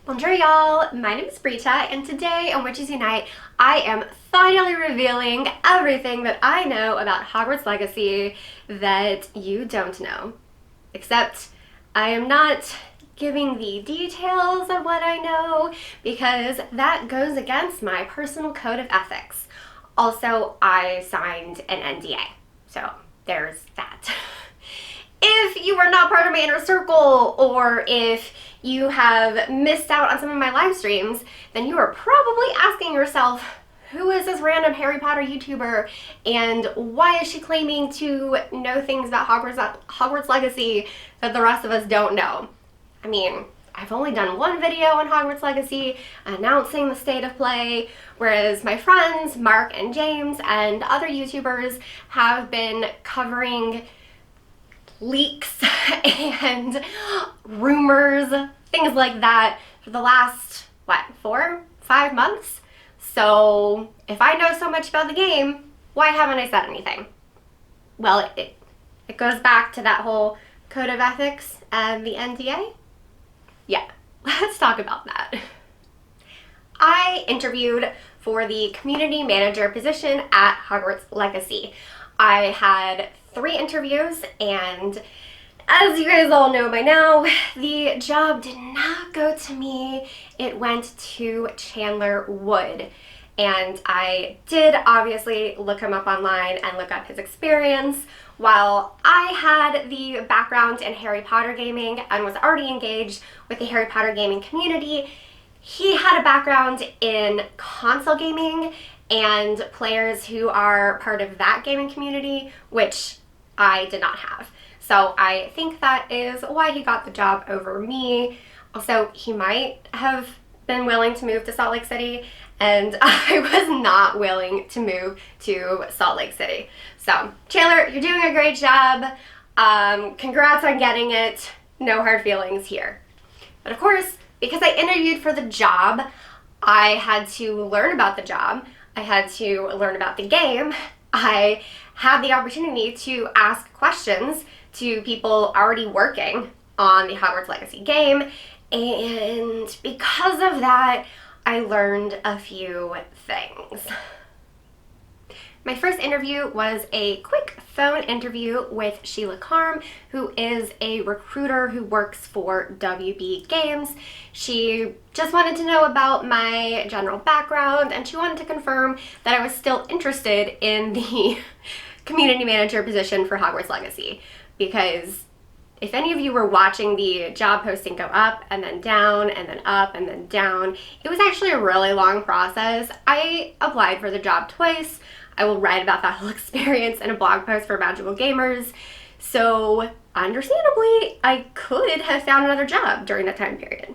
Bonjour y'all, my name is Brita, and today on Witches Unite, I am finally revealing everything that I know about Hogwarts Legacy that you don't know. Except I am not giving the details of what I know because that goes against my personal code of ethics. Also, I signed an NDA, so there's that. If you are not part of my inner circle, or if you have missed out on some of my live streams, then you are probably asking yourself, who is this random Harry Potter YouTuber, and why is she claiming to know things about Hogwarts Legacy that the rest of us don't know? I mean, I've only done one video on Hogwarts Legacy announcing the state of play, whereas my friends, Mark and James, and other YouTubers have been covering leaks and rumors, things like that for the last, 4-5 months? So if I know so much about the game, why haven't I said anything? Well, it goes back to that whole code of ethics and the NDA. Yeah, let's talk about that. I interviewed for the community manager position at Hogwarts Legacy. I had 3 interviews, and as you guys all know by now, the job did not go to me. It went to Chandler Wood. And I did obviously look him up online and look up his experience. While I had the background in Harry Potter gaming and was already engaged with the Harry Potter gaming community, he had a background in console gaming and players who are part of that gaming community, which I did not have. So I think that is why he got the job over me. Also, he might have been willing to move to Salt Lake City, and I was not willing to move to Salt Lake City. So, Chandler, you're doing a great job. Congrats on getting it. No hard feelings here. But of course, because I interviewed for the job, I had to learn about the job. I had to learn about the game. I had the opportunity to ask questions to people already working on the Hogwarts Legacy game, and because of that, I learned a few things. My first interview was a quick phone interview with Sheila Carm, who is a recruiter who works for WB Games. She just wanted to know about my general background, and she wanted to confirm that I was still interested in the community manager position for Hogwarts Legacy, because if any of you were watching the job posting go up and then down and then up and then down, it was actually a really long process. I applied for the job twice. I will write about that whole experience in a blog post for Magical Gamers. So understandably, I could have found another job during that time period.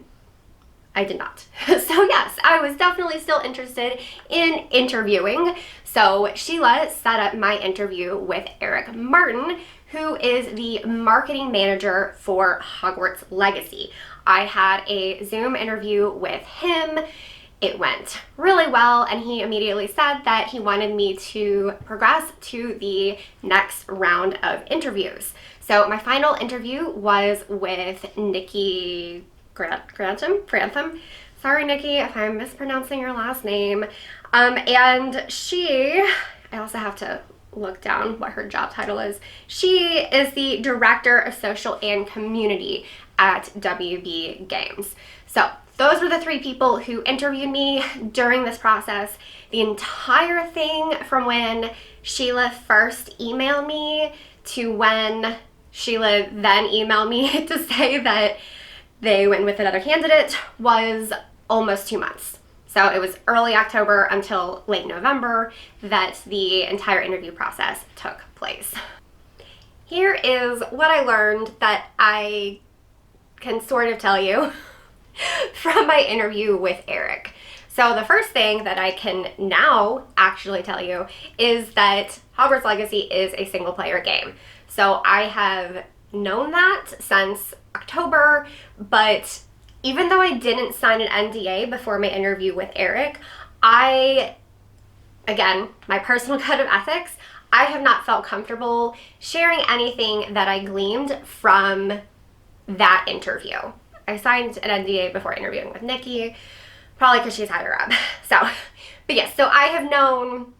I did not. So yes, I was definitely still interested in interviewing. So Sheila set up my interview with Eric Martin, who is the marketing manager for Hogwarts Legacy. I had a Zoom interview with him. It went really well, and he immediately said that he wanted me to progress to the next round of interviews. So my final interview was with Nikki Grantham. Sorry, Nikki, if I'm mispronouncing your last name. And I also have to look down what her job title is. She is the Director of Social and Community at WB Games. So those were the 3 people who interviewed me during this process. The entire thing from when Sheila first emailed me to when Sheila then emailed me to say that they went with another candidate was almost 2 months. So it was early October until late November that the entire interview process took place. Here is what I learned that I can sort of tell you from my interview with Eric. So the first thing that I can now actually tell you is that Hogwarts Legacy is a single player game. So I have known that since October, but even though I didn't sign an NDA before my interview with Eric, again, my personal code of ethics, I have not felt comfortable sharing anything that I gleaned from that interview. I signed an NDA before interviewing with Nikki, probably because she's higher up. So, but yes, so I have known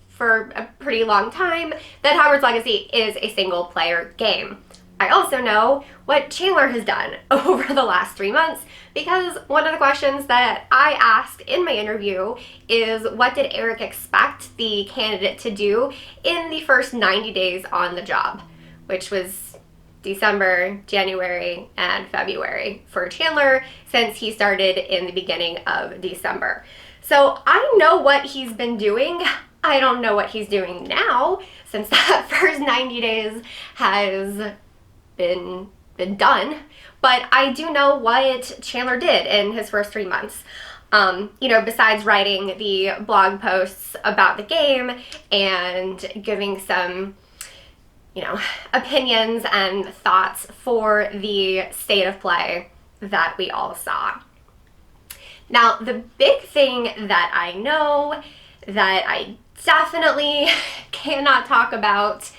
for a pretty long time that Hogwarts Legacy is a single player game. I also know what Chandler has done over the last 3 months, because one of the questions that I asked in my interview is, what did Eric expect the candidate to do in the first 90 days on the job, which was December, January, and February for Chandler, since he started in the beginning of December. So I know what he's been doing. I don't know what he's doing now, since that first 90 days has been done, but I do know what Chandler did in his first 3 months. Besides writing the blog posts about the game and giving some, opinions and thoughts for the state of play that we all saw. Now, the big thing that I know that I definitely cannot talk about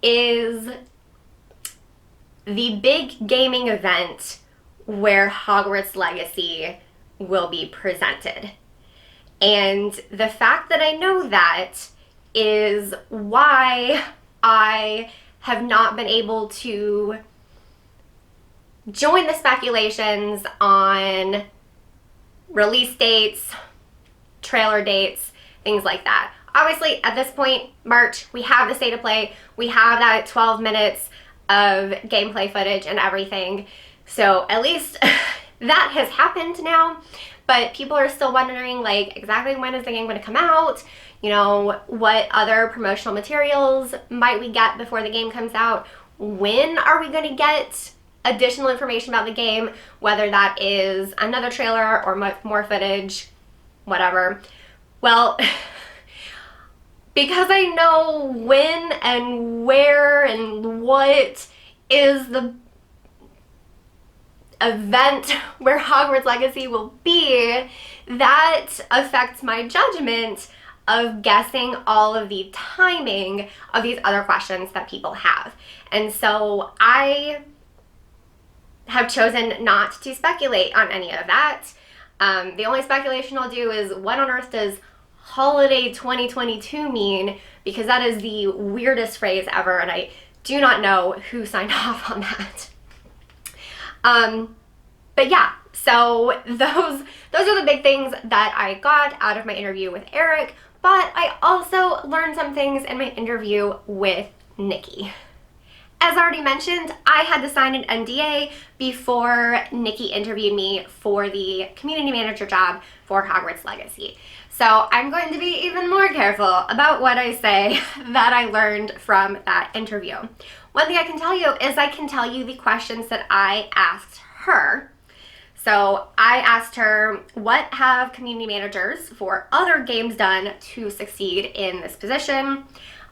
is the big gaming event where Hogwarts Legacy will be presented. And the fact that I know that is why I have not been able to join the speculations on release dates, trailer dates, things like that. Obviously, at this point, March, we have the state of play, we have that 12 minutes of gameplay footage and everything. So at least that has happened now, but people are still wondering, like, exactly when is the game going to come out? What other promotional materials might we get before the game comes out? When are we going to get additional information about the game, whether that is another trailer or more footage, whatever. Well, because I know when and where and what is the event where Hogwarts Legacy will be, that affects my judgment of guessing all of the timing of these other questions that people have. And so I have chosen not to speculate on any of that. The only speculation I'll do is, what on earth does holiday 2022 mean? Because that is the weirdest phrase ever, and I do not know who signed off on that. But yeah, so those are the big things that I got out of my interview with Eric, but I also learned some things in my interview with Nikki. As already mentioned, I had to sign an NDA before Nikki interviewed me for the community manager job for Hogwarts Legacy. So I'm going to be even more careful about what I say that I learned from that interview. One thing I can tell you is I can tell you the questions that I asked her. So I asked her, what have community managers for other games done to succeed in this position?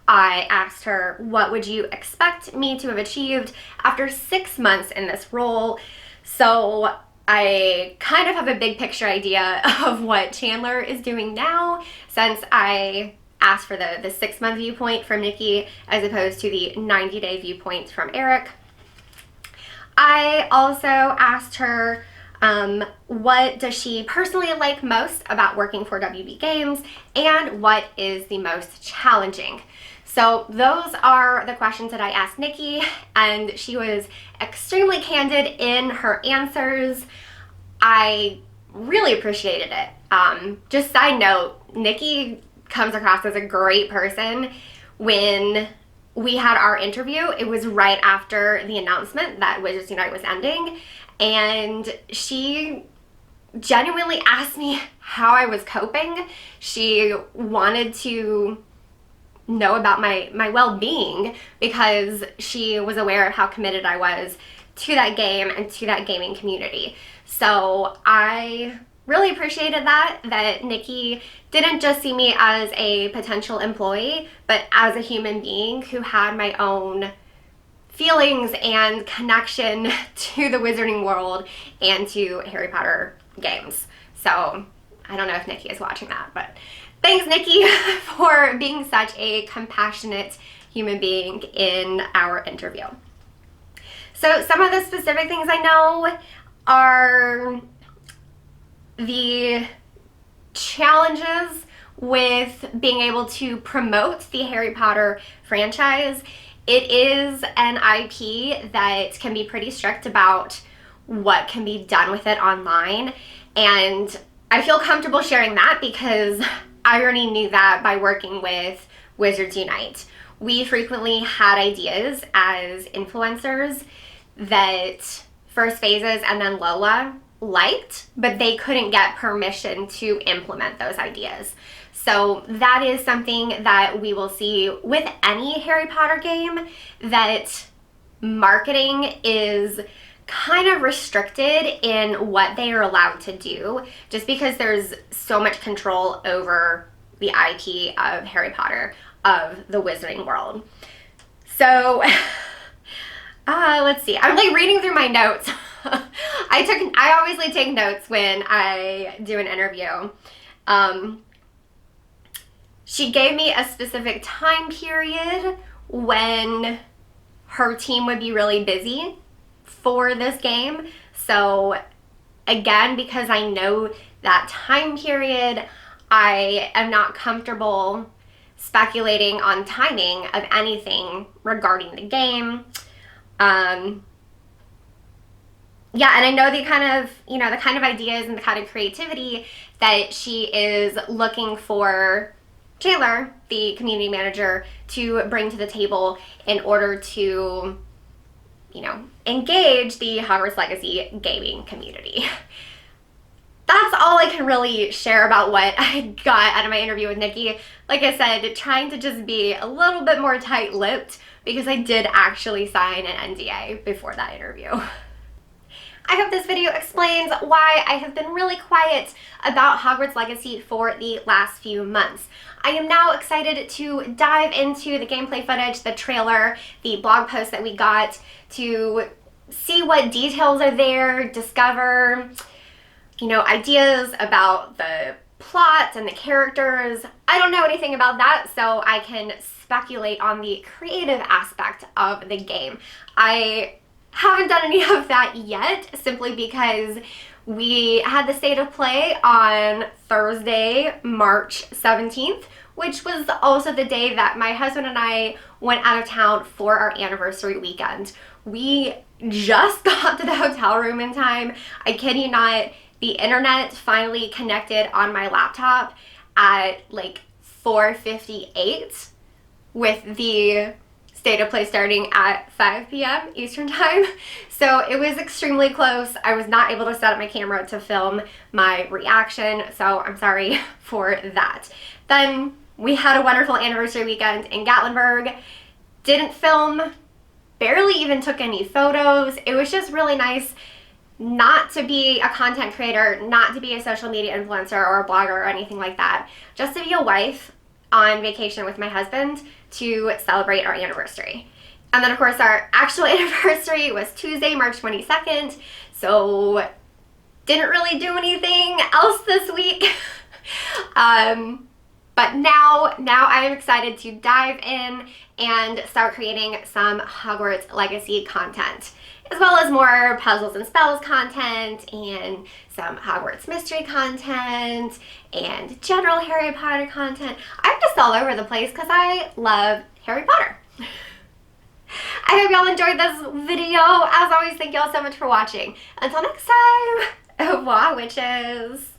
I asked her, what would you expect me to have achieved after 6 months in this role? So I kind of have a big picture idea of what Chandler is doing now, since I asked for the 6-month viewpoint from Nikki as opposed to the 90-day viewpoint from Eric. I also asked her, what does she personally like most about working for WB Games, and what is the most challenging? So those are the questions that I asked Nikki, and she was extremely candid in her answers. I really appreciated it. Just side note, Nikki comes across as a great person. When we had our interview, it was right after the announcement that Wizards Unite was ending, and she genuinely asked me how I was coping. She wanted to know about my well-being, because she was aware of how committed I was to that game and to that gaming community. So I really appreciated that Nikki didn't just see me as a potential employee, but as a human being who had my own feelings and connection to the wizarding world and to Harry Potter games. So I don't know if Nikki is watching that, but thanks, Nikki, for being such a compassionate human being in our interview. So some of the specific things I know are the challenges with being able to promote the Harry Potter franchise. It is an IP that can be pretty strict about what can be done with it online, and I feel comfortable sharing that because I already knew that by working with Wizards Unite. We frequently had ideas as influencers that First Phases and then Lola liked, but they couldn't get permission to implement those ideas. So that is something that we will see with any Harry Potter game, that marketing is kind of restricted in what they are allowed to do, just because there's so much control over the IP of Harry Potter, of the Wizarding world. So let's see, I'm like reading through my notes. I obviously take notes when I do an interview. She gave me a specific time period when her team would be really busy for this game. So again, because I know that time period, I am not comfortable speculating on timing of anything regarding the game. Yeah, and I know the kind of ideas and the kind of creativity that she is looking for Chandler, the community manager, to bring to the table in order to, engage the Hogwarts Legacy gaming community. That's all I can really share about what I got out of my interview with Nikki. Like I said, trying to just be a little bit more tight-lipped because I did actually sign an NDA before that interview. I hope this video explains why I have been really quiet about Hogwarts Legacy for the last few months. I am now excited to dive into the gameplay footage, the trailer, the blog post that we got, to see what details are there, discover, ideas about the plot and the characters. I don't know anything about that, so I can speculate on the creative aspect of the game. I haven't done any of that yet, simply because we had the state of play on Thursday, March 17th, which was also the day that my husband and I went out of town for our anniversary weekend. We just got to the hotel room in time. I kid you not, the internet finally connected on my laptop at like 4:58 with the state of play starting at 5 p.m. Eastern time. So it was extremely close. I was not able to set up my camera to film my reaction, so I'm sorry for that. Then we had a wonderful anniversary weekend in Gatlinburg. Didn't film, barely even took any photos. It was just really nice not to be a content creator, not to be a social media influencer or a blogger or anything like that. Just to be a wife on vacation with my husband to celebrate our anniversary. And then of course our actual anniversary was Tuesday, March 22nd, so didn't really do anything else this week. But now I am excited to dive in and start creating some Hogwarts Legacy content, as well as more puzzles and spells content and some Hogwarts mystery content and general Harry Potter content. I'm just all over the place because I love Harry Potter. I hope y'all enjoyed this video. As always, thank y'all so much for watching. Until next time, au revoir, witches.